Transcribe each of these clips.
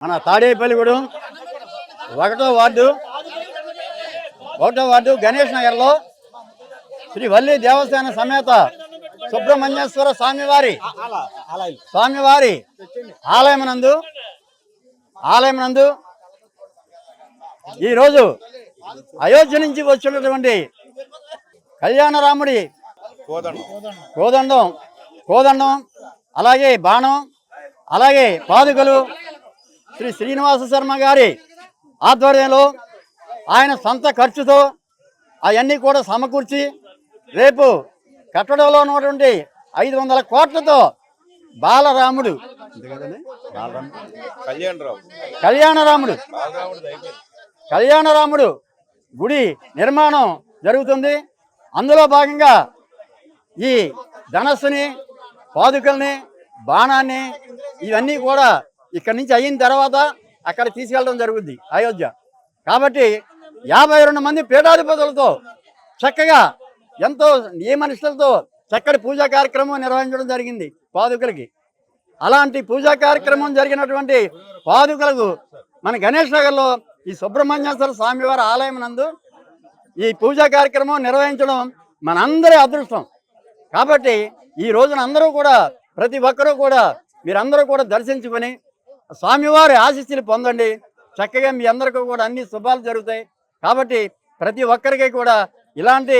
మన తాడేపల్లిగూడెం ఒకటో వార్డు గణేష్ నగర్లో శ్రీ వల్లి దేవస్థాన సమేత సుబ్రహ్మణ్యేశ్వర స్వామివారి ఆలయమునందు ఈరోజు అయోధ్య నుంచి వచ్చినటువంటి కళ్యాణరాముడి కోదండం అలాగే బాణం అలాగే పాదుకలు శ్రీ శ్రీనివాస శర్మ గారి ఆధ్వర్యంలో ఆయన సొంత ఖర్చుతో అవన్నీ కూడా సమకూర్చి రేపు కట్టడంలో ఉన్నటువంటి 500 కోట్లతో బాలరాముడు కళ్యాణరాముడు గుడి నిర్మాణం జరుగుతుంది. అందులో భాగంగా ఈ ధనస్సుని పాదుకల్ని బాణాన్ని ఇవన్నీ కూడా ఇక్కడి నుంచి అయిన తర్వాత అక్కడ తీసుకెళ్ళడం జరుగుద్ది అయోధ్య. కాబట్టి 52 మంది పీఠాధిపతులతో చక్కగా ఎంతో నియమనిష్టలతో చక్కటి పూజా కార్యక్రమం నిర్వహించడం జరిగింది పాదుకలకి. అలాంటి పూజా కార్యక్రమం జరిగినటువంటి పాదుకలకు మన గణేష్ నగర్లో ఈ సుబ్రహ్మణ్యేశ్వర స్వామివారి ఆలయం నందు ఈ పూజా కార్యక్రమం నిర్వహించడం మనందరి అదృష్టం. కాబట్టి ఈ రోజున అందరూ కూడా ప్రతి ఒక్కరూ కూడా మీరందరూ కూడా దర్శించుకొని స్వామివారి ఆశీస్సులు పొందండి. చక్కగా మీ అందరికీ కూడా అన్ని శుభాలు జరుగుతాయి. కాబట్టి ప్రతి ఒక్కరికి కూడా ఇలాంటి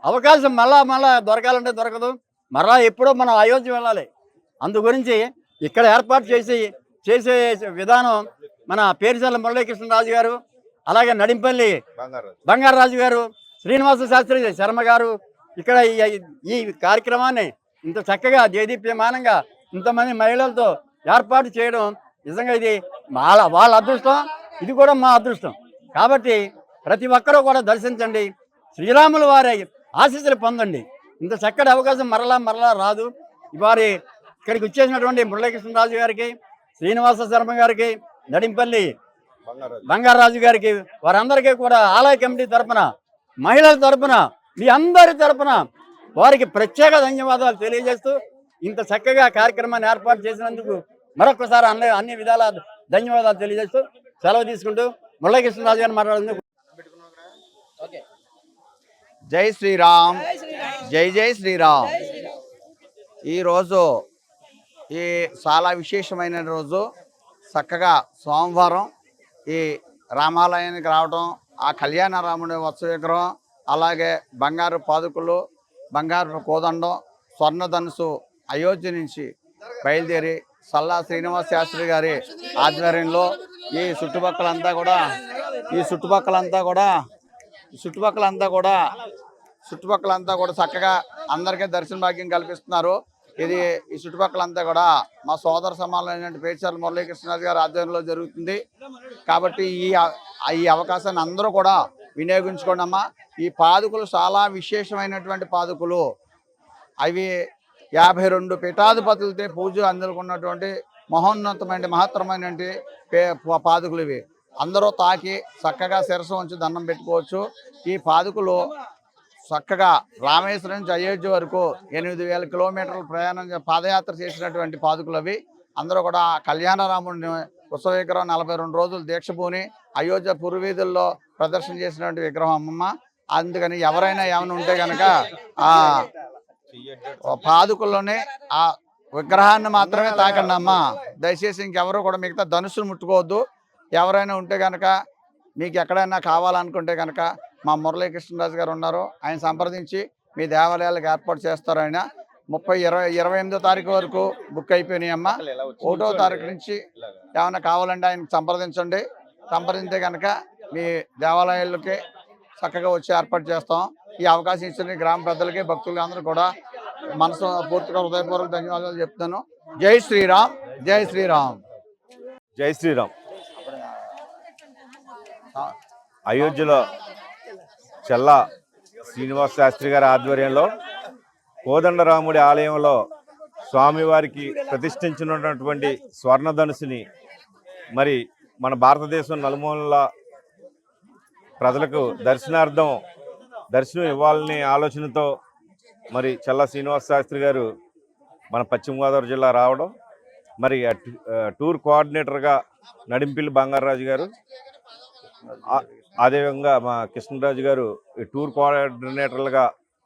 అవకాశం మళ్ళా దొరకాలంటే దొరకదు. మరలా ఎప్పుడో మనం అయోధ్య వెళ్ళాలి. అందు గురించి ఇక్కడ ఏర్పాటు చేసే విధానం మన పేరుచల్ల మురళీకృష్ణరాజు గారు, అలాగే నడింపల్లి బంగారరాజు గారు, శ్రీనివాస శాస్త్రి శర్మ గారు ఇక్కడ ఈ కార్యక్రమాన్ని ఇంత చక్కగా దేదీప్యమానంగా ఇంతమంది మహిళలతో ఏర్పాటు చేయడం నిజంగా ఇది వాళ్ళ అదృష్టం, ఇది కూడా మా అదృష్టం. కాబట్టి ప్రతి ఒక్కరూ కూడా దర్శించండి, శ్రీరాముల వారి ఆశీస్సులు పొందండి. ఇంత చక్కటి అవకాశం మరలా రాదు. వారి ఇక్కడికి వచ్చేసినటువంటి మురళీకృష్ణరాజు గారికి, శ్రీనివాస శర్మ గారికి, నడింపల్లి బంగారరాజు గారికి, వారందరికీ కూడా ఆలయ కమిటీ తరపున, మహిళల తరపున, మీ అందరి తరపున వారికి ప్రత్యేక ధన్యవాదాలు తెలియజేస్తూ ఇంత చక్కగా కార్యక్రమాన్ని ఏర్పాటు చేసినందుకు మరొకసారి అన్ని విధాల ధన్యవాదాలు తెలియజేస్తూ సెలవు తీసుకుంటూ మురళీకృష్ణరాజు గారిని మాట్లాడుతూ జై శ్రీరామ్, జై జై శ్రీరామ్. ఈరోజు ఈ చాలా విశేషమైన రోజు. చక్కగా సోమవారం ఈ రామాలయానికి రావడం, ఆ కళ్యాణ రాముడి వత్స విగ్రహం, అలాగే బంగారు పాదుకలు, బంగారు కోదండం, స్వర్ణధనుసు అయోధ్య నుంచి బయలుదేరి సల్లా శ్రీనివాస శాస్త్రి గారి ఆధ్వర్యంలో ఈ చుట్టుపక్కలంతా కూడా చక్కగా అందరికీ దర్శన భాగ్యం కల్పిస్తున్నారు. ఈ చుట్టుపక్కలంతా కూడా మా సోదర సమానమైన పేర్చాల మురళీకృష్ణరాజు గారి ఆధ్వర్యంలో జరుగుతుంది. కాబట్టి ఈ అవకాశాన్ని అందరూ కూడా వినియోగించుకోండి అమ్మా. ఈ పాదుకలు చాలా విశేషమైనటువంటి పాదుకలు. అవి 52 పీఠాధిపతులతో పూజ అందుకున్నటువంటి మహత్తరమైన పాదుకలు ఇవి. అందరూ తాకి చక్కగా శిరస్సు ఉంచి దండం పెట్టుకోవచ్చు. ఈ పాదుకలు చక్కగా రామేశ్వరం నుంచి అయోధ్య వరకు 8000 కిలోమీటర్ల పాదయాత్ర చేసినటువంటి పాదుకలు అవి. అందరూ కూడా కళ్యాణరాముడిని ఉత్సవ విగ్రహం 42 రోజులు దీక్ష పూని అయోధ్య పురవీధుల్లో ప్రదర్శన చేసినటువంటి విగ్రహం అమ్మమ్మ. అందుకని ఎవరైనా ఏమైనా ఉంటే కనుక ఆ పాదుకల్లోనే ఆ విగ్రహాన్ని మాత్రమే తాకండి అమ్మ. దయచేసి ఇంకెవరు కూడా మిగతా ధనుసులు ముట్టుకోవద్దు. ఎవరైనా ఉంటే కనుక మీకు ఎక్కడైనా కావాలనుకుంటే కనుక మా మురళీకృష్ణరాజు గారు ఉన్నారు, ఆయన సంప్రదించి మీ దేవాలయాలకు ఏర్పాటు చేస్తారు. ఆయన 28వ తారీఖు వరకు బుక్ అయిపోయినాయి అమ్మ. 1వ తారీఖు నుంచి ఏమైనా కావాలంటే ఆయనకు సంప్రదించితే కనుక మీ దేవాలయాలకి చక్కగా వచ్చి ఏర్పాటు చేస్తాం. ఈ అవకాశం ఇచ్చిన గ్రామ పెద్దలకి, భక్తులకి అందరూ కూడా మనసు పూర్తిగా హృదయపూర్వక ధన్యవాదాలు చెప్తాను. జై శ్రీరామ్, జై శ్రీరామ్, జై శ్రీరామ్. అయోధ్యలో చల్లా శ్రీనివాస శాస్త్రి గారి ఆధ్వర్యంలో కోదండరాముడి ఆలయంలో స్వామివారికి ప్రతిష్ఠించినటువంటి స్వర్ణధనుసుని మరి మన భారతదేశం నలుమూలల ప్రజలకు దర్శనం ఇవ్వాలనే ఆలోచనతో మరి చల్లా శ్రీనివాస శాస్త్రి గారు మన పశ్చిమ గోదావరి జిల్లా రావడం, మరి టూర్ కోఆర్డినేటర్గా నడింపిల్లి బంగారాజు గారు, అదేవిధంగా మా కృష్ణరాజు గారు ఈ టూర్ కోఆర్డినేటర్లుగా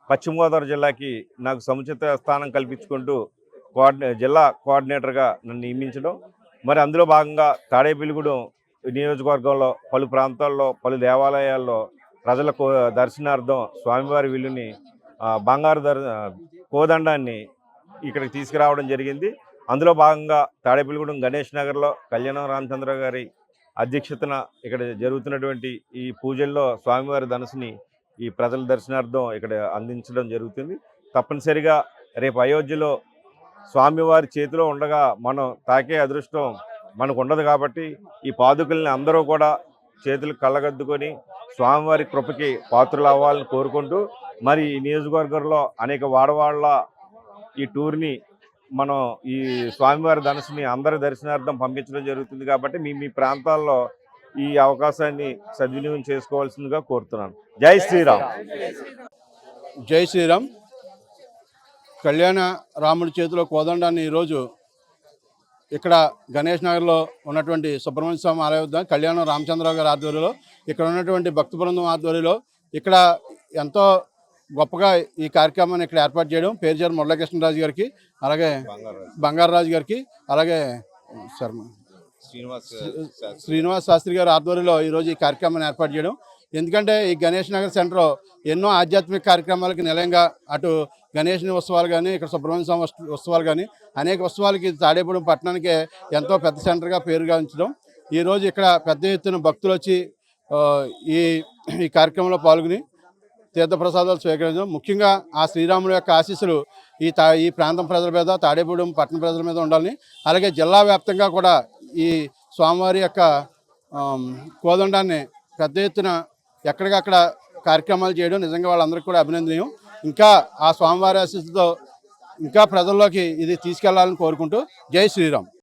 పశ్చిమ గోదావరి జిల్లాకి నాకు సముచిత స్థానం కల్పించుకుంటూ జిల్లా కోఆర్డినేటర్గా నన్ను నియమించడం, మరి అందులో భాగంగా తాడేపల్లిగూడెం నియోజకవర్గంలో పలు ప్రాంతాల్లో పలు దేవాలయాల్లో ప్రజలకు దర్శనార్థం స్వామివారి విల్లుని బంగారు కోదండాన్ని ఇక్కడికి తీసుకురావడం జరిగింది. అందులో భాగంగా తాడేపల్లిగూడెం గణేష్ నగర్లో కళ్యాణం రామచంద్ర గారి అధ్యక్షతన ఇక్కడ జరుగుతున్నటువంటి ఈ పూజల్లో స్వామివారి ధనుసుని ఈ ప్రజల దర్శనార్థం ఇక్కడ అందించడం జరుగుతుంది. తప్పనిసరిగా రేపు అయోధ్యలో స్వామివారి చేతిలో ఉండగా మనం తాకే అదృష్టం మనకు ఉండదు కాబట్టి ఈ పాదుకల్ని అందరూ కూడా చేతులు కళ్ళగద్దుకొని స్వామివారి కృపకి పాత్రలు అవ్వాలని కోరుకుంటూ, మరి ఈ నియోజకవర్గంలో అనేక వాడవాళ్ళ ఈ టూర్ని మనం ఈ స్వామివారి ధనుసుని అందరి దర్శనార్థం పంపించడం జరుగుతుంది కాబట్టి మీ ప్రాంతాల్లో ఈ అవకాశాన్ని సద్వినియోగం చేసుకోవాల్సిందిగా కోరుతున్నాను. జై శ్రీరామ్. జై శ్రీరామ్. కళ్యాణ రాముడి చేతిలో కోదండాన్ని ఈరోజు ఇక్కడ గణేష్ నగర్లో ఉన్నటువంటి సుబ్రహ్మణ్య స్వామి ఆలయ వద్ద కళ్యాణం రామచంద్రరావు గారి ఆధ్వర్యంలో ఇక్కడ ఉన్నటువంటి భక్త బృందం ఆధ్వర్యంలో ఇక్కడ ఎంతో గొప్పగా ఈ కార్యక్రమాన్ని ఇక్కడ ఏర్పాటు చేయడం పేరుచేరు మురళీకృష్ణరాజు గారికి, అలాగే బంగారాజు గారికి, అలాగే శ్రీనివాస్ శాస్త్రి గారి ఆధ్వర్యంలో ఈరోజు ఈ కార్యక్రమాన్ని ఏర్పాటు చేయడం. ఎందుకంటే ఈ గణేష్ నగర్ సెంటర్ ఎన్నో ఆధ్యాత్మిక కార్యక్రమాలకి నిలయంగా, అటు గణేష్ ఉత్సవాలు కానీ, ఇక్కడ సుబ్రహ్మణ్య స్వామి ఉత్సవాలు కానీ, అనేక ఉత్సవాలకి తాడేపూడెం పట్టణానికి ఎంతో పెద్ద సెంటర్గా పేరుగాంచడం. ఈరోజు ఇక్కడ పెద్ద ఎత్తున భక్తులు వచ్చి ఈ కార్యక్రమంలో పాల్గొని తీర్థప్రసాదాలు స్వీకరించడం, ముఖ్యంగా ఆ శ్రీరాముడి యొక్క ఆశీస్సులు ఈ ప్రాంతం ప్రజల మీద, తాడేపూడెం పట్టణ ప్రజల మీద ఉండాలని, అలాగే జిల్లా వ్యాప్తంగా కూడా ఈ స్వామివారి యొక్క కోదండాన్ని పెద్ద ఎత్తున ఎక్కడికక్కడ కార్యక్రమాలు చేయడం నిజంగా వాళ్ళందరికీ కూడా అభినందనీయం. ఇంకా ఆ స్వామివారి ఆశీస్సులతో ఇంకా ప్రజల్లోకి ఇది తీసుకెళ్లాలని కోరుకుంటూ జై శ్రీరామ్.